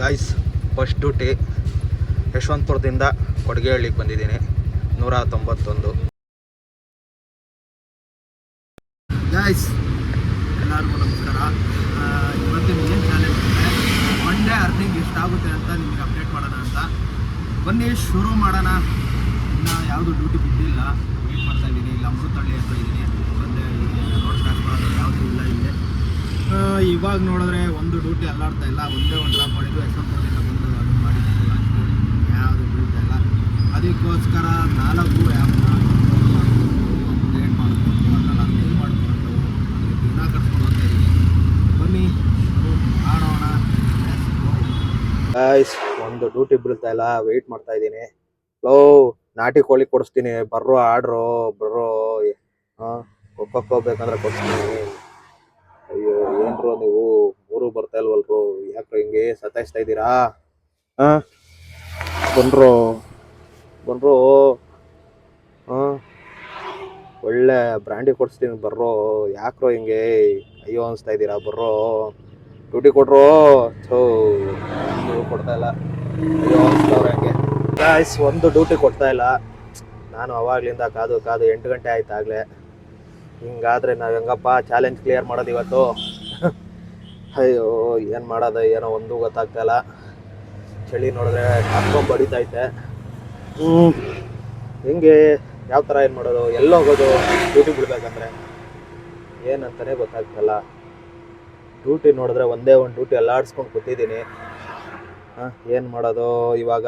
Guys, first duty ಯಶವಂತಪುರದಿಂದ ಕೊಡಗೇಹಳ್ಳಿಗೆ ಬಂದಿದ್ದೀನಿ. 191. Guys, ಎಲ್ಲರಿಗೂ ನಮಸ್ಕಾರ. ಇವತ್ತಿನ ಏನು ಚಾಲೆಂಜ್ ಅಂದರೆ ಒನ್ ಡೇ ಅರ್ನಿಂಗ್ ಎಷ್ಟಾಗುತ್ತೆ ಅಂತ ನಿಮಗೆ ಅಪ್ಡೇಟ್ ಮಾಡೋಣ ಅಂತ. ಬನ್ನಿ ಶುರು ಮಾಡೋಣ. ಇನ್ನು ಯಾವುದು ಡ್ಯೂಟಿ ಬಿದ್ದಿಲ್ಲ, ವೇಟ್ ಮಾಡ್ತಾ ಇದ್ದೀನಿ. ಇಲ್ಲಿ ಅಮೃತಹಳ್ಳಿ ಹತ್ರ ಇದ್ದೀನಿ. ಬಂದೆ ರೋಡ್ ಸ್ಟಾರ್ಟ್ ಮಾಡೋದು ಯಾವುದೂ ಇಲ್ಲ ಇಲ್ಲಿ. ಇವಾಗ ನೋಡಿದ್ರೆ ಒಂದು ಡ್ಯೂಟಿ ಅಲ್ಲಾಡ್ತಾ ಇಲ್ಲ. ಒಂದೇ ಒಂದು ಡ್ರಾಪ್ ಮಾಡಿದ್ದು ಯಶವಂತಪುರದಿಂದ ಬಂದು ಅದು ಮಾಡಿದ್ದು ಅಷ್ಟೇ, ಯಾವುದು ಬೀಳ್ತಾ ಇಲ್ಲ. ಅದಕ್ಕೋಸ್ಕರ 4 ಆ್ಯಪ್ನ ಅಪ್ಡೇಟ್ ಮಾಡಿಕೊಂಡು ಅದನ್ನೆಲ್ಲ ಸೇಲ್ ಮಾಡಿಕೊಂಡು ದಿನ ಕಟ್ಕೊಂಡು ಹೋಗ್ತಾ ಇದ್ದೀನಿ. ಬನ್ನಿ ಮಾಡೋಣ. ಗಾಯ್ಸ್, ಒಂದು ಡ್ಯೂಟಿ ಬೀಳ್ತಾ ಇಲ್ಲ, ವೆಯ್ಟ್ ಮಾಡ್ತಾ ಇದ್ದೀನಿ. ನಾಟಿ ಕೋಳಿ ಕೊಡಿಸ್ತೀನಿ, ಬರ್ರೋ ಆಡ್ರೋ ಬರ್ರೋ. ಕೊಕ್ಕೋಬೇಕಂದ್ರೆ ಕೊಡಿಸ್ತೀನಿ. ಅಯ್ಯೋ ಏನ್ರೋ ನೀವು ಊರು ಬರ್ತಾ ಇಲ್ವಲ್ರು, ಯಾಕ್ರೋ ಹಿಂಗೆ ಸತಾಯಿಸ್ತಾ ಇದ್ದೀರಾ? ಬನ್ರೋ ಒಳ್ಳೆ ಬ್ರ್ಯಾಂಡಿ ಕೊಡಿಸ್ತೀನಿ, ಬರ್ರೋ. ಯಾಕ್ರೋ ಹಿಂಗೆ ಅಯ್ಯೋ ಅನಿಸ್ತಾ ಇದ್ದೀರಾ? ಬರ್ರೋ, ಡ್ಯೂಟಿ ಕೊಡ್ರೋ. ಕೊಡ್ತಾ ಇಲ್ಲ, ಅಯ್ಯೋ ಅನಿಸ್ತವ್ರೆ ಹಂಗೆ. ಗಾಯ್ಸ್, ಒಂದು ಡ್ಯೂಟಿ ಕೊಡ್ತಾ ಇಲ್ಲ. ನಾನು ಅವಾಗ್ಲಿಂದ ಕಾದು 8 ಗಂಟೆ ಆಯ್ತು ಆಗಲೇ. ಹಿಂಗಾದ್ರೆ ನಾವು ಹೆಂಗಪ್ಪ ಚಾಲೆಂಜ್ ಕ್ಲಿಯರ್ ಮಾಡೋದು ಇವತ್ತು? ಅಯ್ಯೋ ಏನು ಮಾಡೋದು ಏನೋ ಒಂದು ಗೊತ್ತಾಗ್ತಾ ಇಲ್ಲ. ಚಳಿ ನೋಡಿದ್ರೆ ಹಾಕ್ಕೊಂಡು ಬಡಿತೈತೆ. ಹಿಂಗೆ ಯಾವ ಥರ ಏನು ಮಾಡೋದು, ಎಲ್ಲ ಹೋಗೋದು ಡ್ಯೂಟಿ ಬಿಡ್ಬೇಕಂದ್ರೆ ಏನಂತಲೇ ಗೊತ್ತಾಗ್ತಾಯಿಲ್ಲ. ಡ್ಯೂಟಿ ನೋಡಿದ್ರೆ ಒಂದೇ ಒಂದು ಡ್ಯೂಟಿ ಅಲ್ಲಾಡಿಸ್ಕೊಂಡು ಕೂತಿದ್ದೀನಿ. ಏನು ಮಾಡೋದು ಇವಾಗ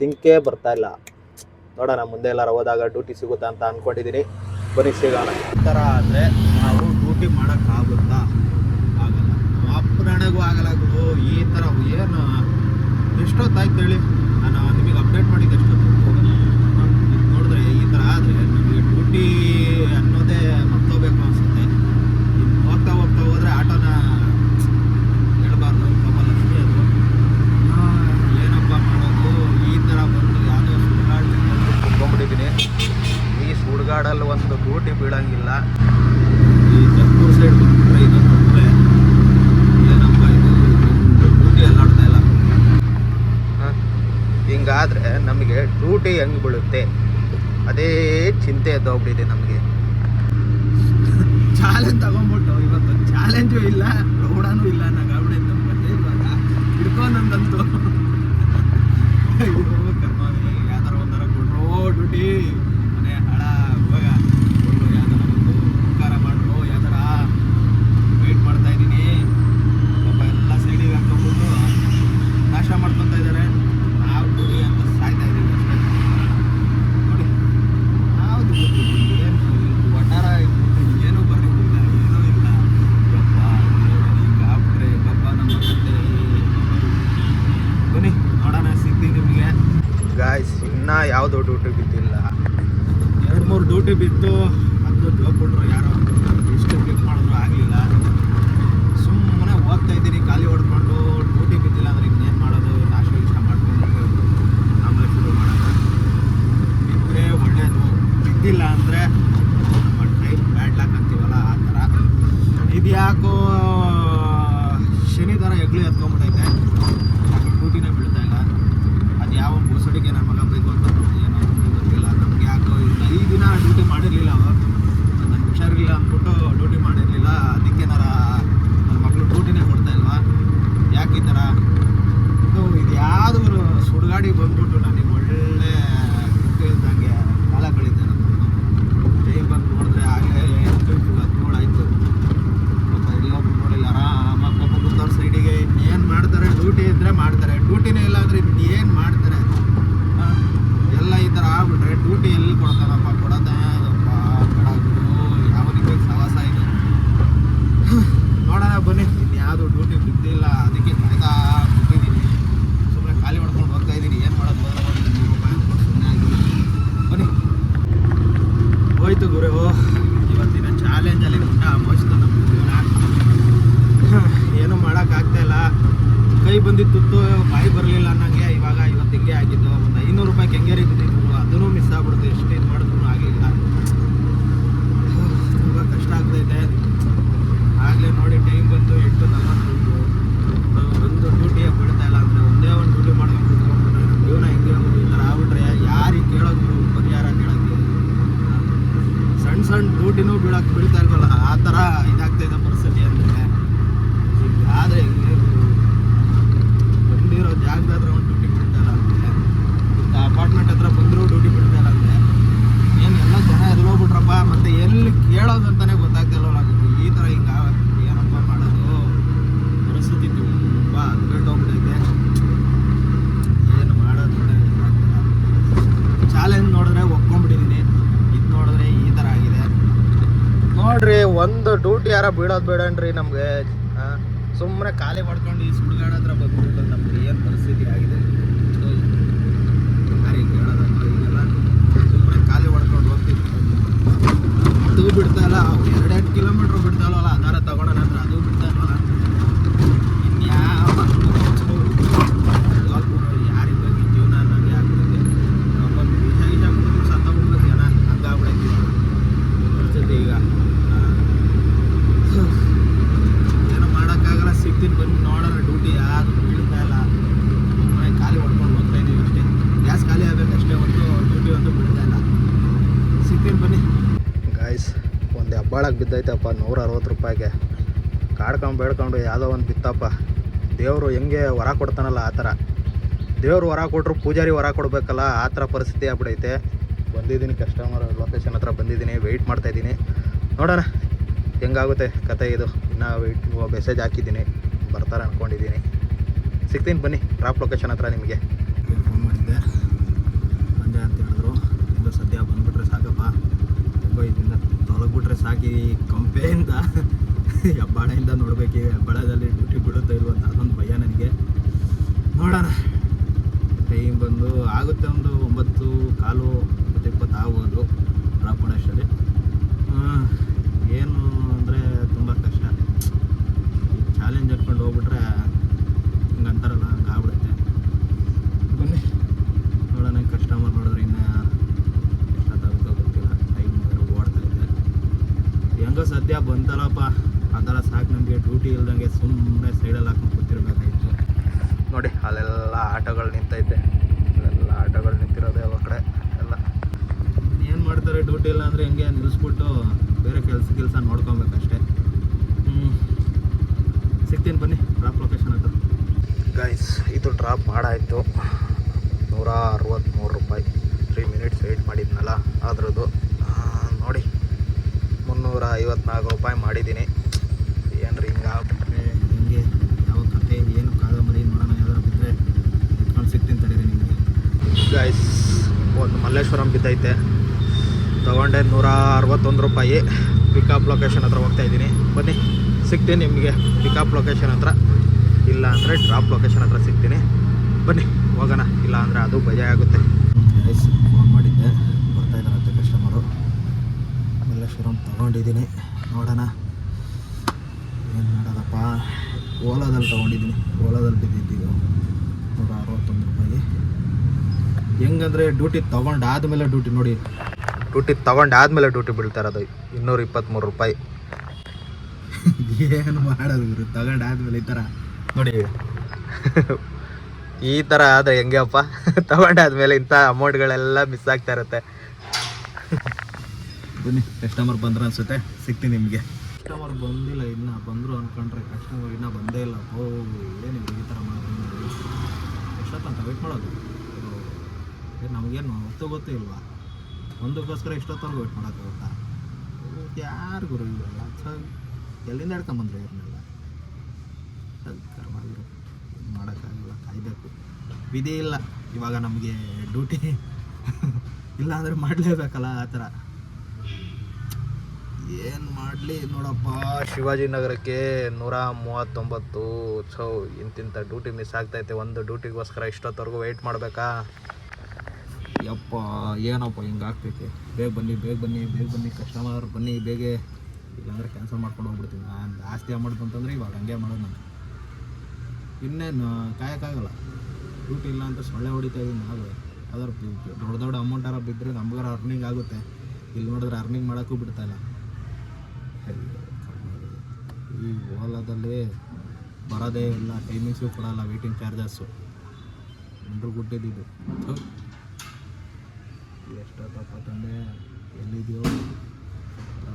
ತಿಂಕೇ ಬರ್ತಾಯಿಲ್ಲ. ನೋಡೋಣ ಮುಂದೆ ಎಲ್ಲಾರು ಹೋದಾಗ ಡ್ಯೂಟಿ ಸಿಗುತ್ತಾ ಅಂತ ಅಂದ್ಕೊಂಡಿದ್ದೀನಿ. ಬನ್ನಿ ಸಿಗೋಣ. ಈ ಥರ ಆದರೆ ನಾವು ಡ್ಯೂಟಿ ಮಾಡೋಕ್ಕಾಗುತ್ತಾ? ಆಗಲ್ಲ. ಅಪ್ಪನಾಣೆಗೂ ಆಗಲ್ಲ ಗುರು. ಈ ಥರ ಏನು ಎಷ್ಟೊತ್ತಾಯ್ತು ಹೇಳಿ? ನಾನು ನಿಮಗೆ ಅಪ್ಡೇಟ್ ಮಾಡಿದ್ದು ಎಷ್ಟೊತ್ತು ನೋಡಿದ್ರೆ ಈ ಥರ ಆದರೆ ನಮಗೆ ಡ್ಯೂಟಿ ಅನ್ನೋದೇ ಮರ್ತೋಗ್ಬೇಕು ಅನಿಸುತ್ತೆ. ಹೋಗ್ತಾ ಹೋದರೆ ಆಟೋನ ಹೇಳ್ಬಾರ್ದು, ಕಮಲ್ ಅಷ್ಟೇ ಅದು. ಏನಪ್ಪ ಮಾಡೋದು? ಈ ಥರ ಬಂದು ಯಾವುದೋ ಸುಡುಗಾಡು ಕುತ್ಕೊಂಡ್ಬಿಟ್ಟಿದ್ದೀನಿ. ಈ ಸುಡುಗಾಡಲ್ಲಿ ಒಂದು ಡ್ಯೂಟಿ ಬೀಳಂಗಿಲ್ಲ. ಈ ಜಂಪೂರ್ ಸೈಡ್ ಬಂದುಬಿಟ್ರೆ ಇದೊಂದು ಏನಪ್ಪ ಇದು ಡ್ಯೂಟಿ ಅಲ್ಲಾಡ್ತಾ ಇಲ್ಲ. ಹಿಂಗಾದರೆ ನಮಗೆ ಡ್ಯೂಟಿ ಹೆಂಗೆ ಬೀಳುತ್ತೆ ಅದೇ ಚಿಂತೆ ಎದ್ದೋಗ್ಬಿಟ್ಟಿದೆ ನಮಗೆ. ಚಾಲೆಂಜ್ ತಗೊಂಡ್ಬಿಟ್ಟು ಇವತ್ತು ಚಾಲೆಂಜು ಇಲ್ಲ, ಪ್ರೌಢನೂ ಇಲ್ಲ, ನಂಗೆ ಆಗ್ಬಿಡೈತೆ ನಮ್ಮ ಕತೆ. ಇವಾಗ ಹಿಡ್ಕೊಂಡಂತಂತು ಕರ್ಮಾವಿ ಯಾವ್ದಾರ ಒಂಥರ ಕೊಡ್ರೋ ಡ್ಯೂಟಿ. ಮನೆ ಹಳ ಇವಾಗ ಕೊಟ್ಟರು ಯಾವ್ದಾರ ಒಂದು ಉಪಕಾರ ಮಾಡ್ರು. ಯಾವ್ದಾರ ವೆಯ್ಟ್ ಮಾಡ್ತಾ ಇದ್ದೀನಿ. ಪಾಪ ಎಲ್ಲ ಸೈಡಿಗೆ ಹಾಕೊಂಡ್ಬಿಟ್ಟು ನಾಶ ಮಾಡ್ಕೊತಾ ಇದ್ದಾರೆ. ನಾವು ಡ್ಯೂಟಿ ಅಂತ ಸಾಯ್ತಾ ಇದ್ದೀವಿ ಅಷ್ಟೇ. ನೋಡಿ ಯಾವುದು ಏನು ಒಟ್ಟಾರ ಏನೂ ಬರಲಿಲ್ಲ, ಏನೂ ಇಲ್ಲ. ಯಪ್ಪ ಈಗ ಆಗ್ಬಿಟ್ರೆ ಪಾಪ ನಮ್ಮ ಕತೆ. ಬನ್ನಿ ನೋಡೋಣ, ಸಿಗ್ತೀನಿ ನಿಮಗೆ. ಗಾಯ್ಸ್, ಇನ್ನೂ ಯಾವುದೋ ಡ್ಯೂಟಿ ಬಿದ್ದಿಲ್ಲ. 2-3 ಡ್ಯೂಟಿ ಬಿತ್ತು. ಅದು ಜಾಬ್ ಕೊಟ್ಟರು ಯಾರೋ ಎಷ್ಟು ಕ್ಲಿಕ್ ಮಾಡಿದ್ರು ಆಗಲಿಲ್ಲ. ಸುಮ್ಮನೆ ಹೋಗ್ತಾ ಇದ್ದೀನಿ ಖಾಲಿ ಹೊಡ್ಕೊಂಡು. ಡ್ಯೂಟಿ ಬಿದ್ದಿಲ್ಲ ಅಂದರೆ ಇನ್ನೇನು ಮಾಡೋದು? ನಾಶ ಮಾಡ್ಕೊಂಡು ಆಮೇಲೆ ಶುರು ಮಾಡೋದು. ಬಿದ್ದರೆ ಒಳ್ಳೆಯದು, ಬಿದ್ದಿಲ್ಲ ಅಂದರೆ ನಮ್ಮ ಟೈಮ್ ಬ್ಯಾಡ್ ಲಾಕ್ ಅಂತೀವಲ್ಲ ಆ ಥರ. ಇದು ಯಾಕೋ ಶನಿ ಥರ ಹೆಗ್ಲಿ ಎತ್ಕೊಂಡ್ಬಿಟ್ಟೈತೆ. ಡ್ಯೂಟಿನೇ ಬೀಳ್ತಾ ಇಲ್ಲ. ಅದು ಯಾವ ಬೋಸಡಿಗೆ ನನ್ನ ಮಗ ಬೇಕು ಅಂತ ಏನೋ ಗೊತ್ತಿಲ್ಲ. ನಮ್ಗೆ ಯಾಕೋ 5 ದಿನ ಡ್ಯೂಟಿ ಮಾಡಿರಲಿಲ್ಲ. ನನಗೆ ಹುಷಾರಿಲ್ಲ ಅಂದ್ಬಿಟ್ಟು ಡ್ಯೂಟಿ ಮಾಡಿರಲಿಲ್ಲ. ಅದಕ್ಕೇನಾರ ನನ್ನ ಮಕ್ಕಳು ಡ್ಯೂಟಿನೇ ಕೊಡ್ತಾ ಇಲ್ವಾ? ಯಾಕೆ ಈ ಥರ? ಇದು ಯಾವುದು ಸುಡುಗಾಡಿ ಬಂದ್ಬಿಟ್ಟು ನನಗೆ ಒಳ್ಳೆ ಡ್ಯೂಟಿ ಇದ್ದಂಗೆ ಕಾಲ ಕಳೀತೆ. ನಮ್ಮ ಟೈಮ್ ಬಂದು ನೋಡಿದ್ರೆ ಆಗಲೇ 7 ಆಯಿತು. ಪಾಪ ಎಲ್ಲೊಬ್ರು ನೋಡಿಲ್ಲ, ಆರಾಮಾಗಿ ಪಾಪ ಕೂತವ್ರ ಸೈಡಿಗೆ ಏನು ಮಾಡ್ತಾರೆ? ಡ್ಯೂಟಿ ಇದ್ದರೆ ಮಾಡ್ತಾರೆ, ಡ್ಯೂಟಿನೇ ಇಲ್ಲ ಅಂದರೆ ಏನು ಮಾಡ್ತಾರೆ? ಎಲ್ಲ ಈ ಥರ ಆಗ್ಬಿಟ್ರೆ ಡ್ಯೂಟಿ ಎಲ್ಲಿ ಕೊಡ್ತಾರಪ್ಪ? ಕೊಡೋದೇ ಕೊಡೋದು ಯಾವನಿಗೆ ಸವಾಸ ಇದು. ನೋಡೋಣ ಬನ್ನಿ. ಇನ್ಯಾವುದು ಡ್ಯೂಟಿ ಬಿದ್ದಿಲ್ಲ, ಅದಕ್ಕೆ ಕಾಯ್ತಾ ಬಿಟ್ಟಿದ್ದೀನಿ. ಸುಮ್ಮನೆ ಖಾಲಿ ಹೊಡ್ಕೊಂಡು ಹೋಗ್ತಾ ಇದ್ದೀನಿ. ಏನು ಮಾಡೋದು? ಹೋದ್ರೆ 100 ರೂಪಾಯಿ ಅಂದ್ಕೊಂಡು ಸುಮ್ಮನೆ ಆಗಿದ್ದೀನಿ. ಬನ್ನಿ. ಹೋಯ್ತು ಗುರು, ಇವತ್ತಿನ ಚಾಲೆಂಜಲ್ಲಿ ಊಟ ಮಸ್ತ್ ನಮ್ಮ ಜೀವನ. ಏನೂ ಮಾಡೋಕ್ಕಾಗ್ತಾಯಿಲ್ಲ. ಕೈ ಬಂದಿತ್ತು, ಬಾಯಿ ಬರಲಿಲ್ಲ ಅನ್ನಂಗೆ. ಇವತ್ತು ಹಿಂಗೆ ಆಗಿದ್ದು. ಒಂದು 500 ರೂಪಾಯಿ ಕೆಂಗೇರಿ ಬಿದ್ದಿದ್ದು, ಅದನ್ನು ಮಿಸ್ ಆಗ್ಬಿಡುತ್ತೆ. ಎಷ್ಟು ಇದು ಮಾಡಿದ್ರು ಆಗಲಿಲ್ಲ. ತುಂಬ ಕಷ್ಟ ಆಗ್ತೈತೆ. ಆಗಲೇ ನೋಡಿ ಟೈಮ್ ಬಂದು 8:45. ಒಂದು ಡ್ಯೂಟಿಯ ಡ್ಯೂಟಿ ಯಾರ ಬೀಳೋದು ಬೇಡನ್ರಿ ನಮಗೆ. ಸುಮ್ಮನೆ ಖಾಲಿ ಮಾಡ್ಕೊಂಡು ಈ ಸುಡುಗಾಡ ಹತ್ರ ಬಂದ್ಬಿಟ್ಟು ನಮ್ಗೆ ಏನು ಪರಿಸ್ಥಿತಿ ಆಗಿದೆ ಯಾರಿಗೆ ಹೇಳೋದಲ್ಲ. ಈಗೆಲ್ಲ ಸುಮ್ಮನೆ ಖಾಲಿ ಮಾಡ್ಕೊಂಡು ಹೋಗ್ತಿದ್ವಿ. ಅದು ಬಿಡ್ತಾ ಇಲ್ಲ, 2 ಕಿಲೋಮೀಟ್ರ್ ಬಿಡ್ತಾ ಇಲ್ವಲ್ಲ, ಆಧಾರ ತಗೊಳ್ಳೋಣ ಅಂದ್ರೆ ಅದು ಬಿಡ್ತಾ ಇಲ್ವಲ್ಲ. ಇನ್ಯಾವ ಯಾರಿಗೆ ಬಗ್ಗೆ ಜೀವನ ಅನ್ನೋದೇ ಆಗ್ಬಿಡುತ್ತೆ. ನಮ್ಮೊಂದು ಬೀಜ ಬಿಟ್ಟು ಸತ್ತೋಗ್ಬಿಡ್ಬೇಕು ಜನ, ಹಂಗಾಗ್ಬಿಡೈತಿ ಪರಿಸ್ಥಿತಿ ಈಗ. ಏನೋ ಮಾಡೋಕ್ಕಾಗಲ್ಲ, ಸಿಗ್ತೀನಿ ಬನ್ನಿ ನೋಡೋಣ. ಡ್ಯೂಟಿ ಯಾರು ಬೀಳ್ತಾ ಇಲ್ಲ, ಸುಮ್ಮನೆ ಖಾಲಿ ಹೊಡ್ಕೊಂಡು ಹೋಗ್ತಾ ಇದ್ದೀವಿ ಅಷ್ಟೇ. ಗ್ಯಾಸ್ ಖಾಲಿ ಆಗಬೇಕಷ್ಟೇ, ಒಂದು ಡ್ಯೂಟಿ ಒಂದು ಬೀಳ್ತಾ ಇಲ್ಲ. ಸಿಗ್ತೀನಿ ಬನ್ನಿ ಗಾಯ್ಸ್. ಒಂದು ಹೆಬ್ಬಾಳಕ್ಕೆ ಬಿದ್ದೈತಪ್ಪ 160 ರೂಪಾಯಿಗೆ. ಕಾಡ್ಕೊಂಡು ಬೇಡ್ಕೊಂಡು ಯಾವುದೋ ಒಂದು ಬಿತ್ತಪ್ಪ. ದೇವರು ಹೆಂಗೆ ವರ ಕೊಡ್ತಾನಲ್ಲ ಆ ಥರ. ದೇವರು ವರ ಕೊಟ್ಟರು ಪೂಜಾರಿ ವರ ಕೊಡಬೇಕಲ್ಲ, ಆ ಥರ ಪರಿಸ್ಥಿತಿ ಆಗ್ಬಿಡೈತೆ. ಬಂದಿದ್ದೀನಿ ಕಸ್ಟಮರ್ ಲೊಕೇಶನ್ ಹತ್ರ ಬಂದಿದ್ದೀನಿ, ವೆಯ್ಟ್ ಮಾಡ್ತಾಯಿದ್ದೀನಿ. ನೋಡೋಣ ಹೆಂಗಾಗುತ್ತೆ ಕತೆ ಇದು. ಇನ್ನೂ ಮೆಸೇಜ್ ಹಾಕಿದ್ದೀನಿ, ಬರ್ತಾರೆ ಅಂದ್ಕೊಂಡಿದ್ದೀನಿ. ಸಿಗ್ತೀನಿ ಬನ್ನಿ ಡ್ರಾಪ್ ಲೊಕೇಶನ್ ಹತ್ರ ನಿಮಗೆ. ಫೋನ್ ಮಾಡಿದ್ದೆ, ಬಂದೆ ಅಂತ ಹೇಳಿದ್ರು. ಈಗ ಸದ್ಯ ಬಂದುಬಿಟ್ರೆ ಸಾಕಪ್ಪ, ತುಂಬ ಇದರಿಂದ ತೊಲಗ್ಬಿಟ್ರೆ ಸಾಕಿ ಕಂಪೆಯಿಂದ ಹೆಬ್ಬಾಳೆಯಿಂದ ನೋಡಬೇಕು. ಹೆಬ್ಬಾಳದಲ್ಲಿ ಡ್ಯೂಟಿ ಬಿಡುತ್ತೋ ಇಲ್ವ ಅಂತ ಅದೊಂದು ಭಯ ನನಗೆ. ನೋಡೋಣ, ಟೈಮ್ ಬಂದು ಆಗುತ್ತೆ ಒಂದು 9:15 20 ಆಗ್ಬೋದು ಡ್ರಾಪ್ ಮಾಡೋಷ್ಟರಲ್ಲಿ. ಏನು ಅಂದರೆ ತುಂಬ ಕಷ್ಟ. ಚಾಲೆಂಜ್ ಹಾಕ್ಕೊಂಡು ಹೋಗ್ಬಿಟ್ರೆ ಹಿಂಗೆ ಅಂತಾರಲ್ಲ, ಹಂಗೆ ಆಗ್ಬಿಡುತ್ತೆ. ಬನ್ನಿ ನೋಡೋಣ. ಕಸ್ಟಮರ್ ನೋಡಿದ್ರೆ ಇನ್ನೂ ಎಷ್ಟಾಗುತ್ತೋ ಗೊತ್ತಿಲ್ಲ. ಟೈಮ್ ಓಡ್ತಾ ಇದೆ. ಹೆಂಗೋ ಸದ್ಯ ಬಂತಲ್ಲಪ್ಪ, ಅದೆಲ್ಲ ಸಾಕು ನಮಗೆ. ಡ್ಯೂಟಿ ಇಲ್ದಂಗೆ ಸುಮ್ಮನೆ ಸೈಡಲ್ಲಿ ಹಾಕೊಂಡು ಕೂತಿರ್ಬೇಕಾಗಿತ್ತು. ನೋಡಿ ಅಲ್ಲೆಲ್ಲ ಆಟೋಗಳು ನಿಂತೈತೆ, ಅಲ್ಲೆಲ್ಲ ಆಟೋಗಳು ನಿಂತಿರೋದು ಯಾವ ಕಡೆ ಎಲ್ಲ. ಏನು ಮಾಡ್ತಾರೆ, ಡ್ಯೂಟಿ ಇಲ್ಲ ಅಂದರೆ ಹೆಂಗೆ ನಿಲ್ಲಿಸ್ಬಿಟ್ಟು ಬೇರೆ ಕೆಲಸ ನೋಡ್ಕೊಬೇಕಷ್ಟೇ. ಸಿಗ್ತೀನಿ ಬನ್ನಿ ಡ್ರಾಪ್ ಲೊಕೇಶನ್ ಹತ್ರ. ಗೈಸ್ ಇದು ಡ್ರಾಪ್ ಮಾಡಾಯಿತು. 163 ರೂಪಾಯಿ. 3 ಮಿನಿಟ್ಸ್ ವೆಯ್ಟ್ ಮಾಡಿದ್ನಲ್ಲ ಅದ್ರದ್ದು. ನೋಡಿ 354 ರೂಪಾಯಿ ಮಾಡಿದ್ದೀನಿ. ಏನ್ರಿ ಹಿಂಗಾಗ್ಬಿಟ್ರೆ ಹಿಂಗೆ ಯಾವ ಕತೆ ಏನು ಕಾದಂಬರಿ ನೋಡೋಣ. ಯಾವ್ದಾರು ಬಿದ್ದರೆ ಇಟ್ಕೊಂಡು ಸಿಗ್ತೀನಿ ತಡೀರಿ ನಿಮಗೆ. ಗೈಸ್ ಒಂದು ಮಲ್ಲೇಶ್ವರಂ ಬಿದ್ದೈತೆ, ತೊಗೊಂಡೆ 161 ರೂಪಾಯಿ. ಪಿಕಪ್ ಲೊಕೇಶನ್ ಹತ್ರ ಹೋಗ್ತಾಯಿದ್ದೀನಿ. ಬನ್ನಿ ಸಿಗ್ತೀನಿ ನಿಮಗೆ ಪಿಕಪ್ ಲೊಕೇಶನ್ ಹತ್ರ, ಇಲ್ಲ ಅಂದರೆ ಡ್ರಾಪ್ ಲೊಕೇಶನ್ ಹತ್ರ ಸಿಗ್ತೀನಿ. ಬನ್ನಿ ಹೋಗೋಣ, ಇಲ್ಲ ಅಂದರೆ ಅದು ಭಯ ಆಗುತ್ತೆ. ಗೈಸ್ ಫೋನ್ ಮಾಡಿದ್ದೆ, ಬರ್ತಾಯಿದ್ದಾರಂತೆ ಕಸ್ಟಮರು. ಮಲ್ಲೇಶ್ವರಂ ತೊಗೊಂಡಿದ್ದೀನಿ, ನೋಡೋಣ ಏನು ಮಾಡೋದಪ್ಪ. ಓಲಾದಲ್ಲಿ ತೊಗೊಂಡಿದ್ದೀನಿ, ಓಲಾದಲ್ಲಿ ಬಿದ್ದಿದ್ದೀವಿ 161 ರೂಪಾಯಿ. ಹೆಂಗಂದರೆ ಡ್ಯೂಟಿ ತೊಗೊಂಡಾದ್ಮೇಲೆ ಡ್ಯೂಟಿ ನೋಡಿ, ಡ್ಯೂಟಿ ತೊಗೊಂಡಾದ್ಮೇಲೆ ಡ್ಯೂಟಿ ಬೀಳ್ತಾ ಇರೋದು 223 ರೂಪಾಯಿ. ಏನು ಮಾಡೋದು ಇವರು, ತೊಗೊಂಡಾದ್ಮೇಲೆ ಈ ಥರ ನೋಡಿ. ಈ ಥರ ಆದರೆ ಹೆಂಗೆಪ್ಪ, ತೊಗೊಂಡಾದ್ಮೇಲೆ ಇಂಥ ಅಮೌಂಟ್ಗಳೆಲ್ಲ ಮಿಸ್ ಆಗ್ತಾ ಇರುತ್ತೆ. ಬನ್ನಿ ಕಸ್ಟಮರ್ ಬಂದ್ರೆ ಅನಿಸುತ್ತೆ, ಸಿಗ್ತೀನಿ ನಿಮಗೆ. ಕಸ್ಟಮರ್ ಬಂದಿಲ್ಲ, ಇನ್ನೂ ಬಂದರು ಅಂದ್ಕೊಂಡ್ರೆ ಕಸ್ಟಮರ್ ಇನ್ನೂ ಬಂದೇ ಇಲ್ಲ. ಏನು ಈ ಥರ ಮಾಡೋದು, ಎಷ್ಟೊತ್ತಂತ ವೆಯ್ಟ್ ಮಾಡೋದು. ನಮಗೇನು ಗೊತ್ತೇ ಇಲ್ವಾ, ಒಂದಕ್ಕೋಸ್ಕರ ಇಷ್ಟೊತ್ತವರೆಗೂ ವೆಯ್ಟ್ ಮಾಡೋಕ್ಕಾಗುತ್ತಾ? ಯಾರು ಗುರು ಇವೆಲ್ಲ ಎಲ್ಲಿಂದ ಹಿಡ್ಕೊಂಬಂದ್ರೆ ಇವ್ರನ್ನೆಲ್ಲ. ಕರ್ಮಾಗಿರು ಮಾಡೋಕ್ಕಾಗಲ್ಲ, ಕಾಯಬೇಕು. ವಿಧಿ ಇಲ್ಲ ಇವಾಗ ನಮಗೆ, ಡ್ಯೂಟಿ ಇಲ್ಲ ಅಂದರೆ ಮಾಡಲೇಬೇಕಲ್ಲ ಆ ಥರ. ಏನು ಮಾಡಲಿ ನೋಡಪ್ಪ. ಶಿವಾಜಿನಗರಕ್ಕೆ 139. ಇಂತಿಂಥ ಡ್ಯೂಟಿ ಮಿಸ್ ಆಗ್ತೈತೆ. ಒಂದು ಡ್ಯೂಟಿಗೋಸ್ಕರ ಇಷ್ಟೊತ್ತವರೆಗೂ ವೆಯ್ಟ್ ಮಾಡಬೇಕಾ? ಯಪ್ಪ ಏನಪ್ಪ ಹಿಂಗಾಗ್ತೈತೆ. ಬೇಗ ಬನ್ನಿ ಕಸ್ಟಮರ್ ಬನ್ನಿ ಬೇಗ, ಇಲ್ಲಾಂದರೆ ಕ್ಯಾನ್ಸಲ್ ಮಾಡ್ಕೊಂಡು ಹೋಗ್ಬಿಡ್ತೀನಿ. ನಾನು ಜಾಸ್ತಿ ಅಮೌಂಟ್ ಬಂತಂದರೆ ಇವಾಗ ಹಂಗೆ ಮಾಡೋದು ನಾನು. ಇನ್ನೇನು ಕಾಯೋಕ್ಕಾಗಲ್ಲ, ಡ್ಯೂಟಿ ಇಲ್ಲ ಅಂತ ಸೊಳ್ಳೆ ಹೊಡಿತಾ ಇದ್ದೀನಿ ನಾವು. ಅದ್ರ ದೊಡ್ಡ ಅಮೌಂಟಾರ ಬಿದ್ದರೆ ನಮ್ಗಾರ ಅರ್ನಿಂಗ್ ಆಗುತ್ತೆ. ಇಲ್ಲಿ ನೋಡಿದ್ರೆ ಅರ್ನಿಂಗ್ ಮಾಡೋಕ್ಕೂ ಬಿಡ್ತಾಯಿಲ್ಲ. ಈ ಓಲಾದಲ್ಲಿ ಬರೋದೇ ಇಲ್ಲ, ಟೈಮಿಂಗ್ಸು ಕೊಡೋಲ್ಲ, ವೇಟಿಂಗ್ ಚಾರ್ಜಸ್ಸು. ಎಲ್ಲರೂ ಗುಡ್ಡಿದ್ದು ಎಷ್ಟೊತ್ತಪ್ಪ ತಂದೆ, ಎಲ್ಲಿದೆಯೋ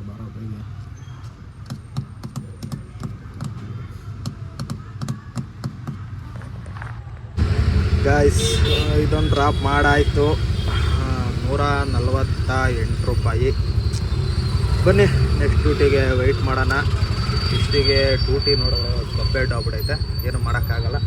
ಬರೋ ಬೇಗ. ಗಾಯ್ಸ್ ಇದೊಂದು ಡ್ರಾಪ್ ಮಾಡಾಯಿತು. 148 ರೂಪಾಯಿ. ಬನ್ನಿ ನೆಕ್ಸ್ಟ್ ಡ್ಯೂಟಿಗೆ ವೆಯ್ಟ್ ಮಾಡೋಣ. ಇಷ್ಟಿಗೆ ಡ್ಯೂಟಿ ನೋಡೋ ಕಂಪೇರ್ಡ್ ಆಗ್ಬಿಡೈತೆ, ಏನು ಮಾಡೋಕ್ಕಾಗಲ್ಲ.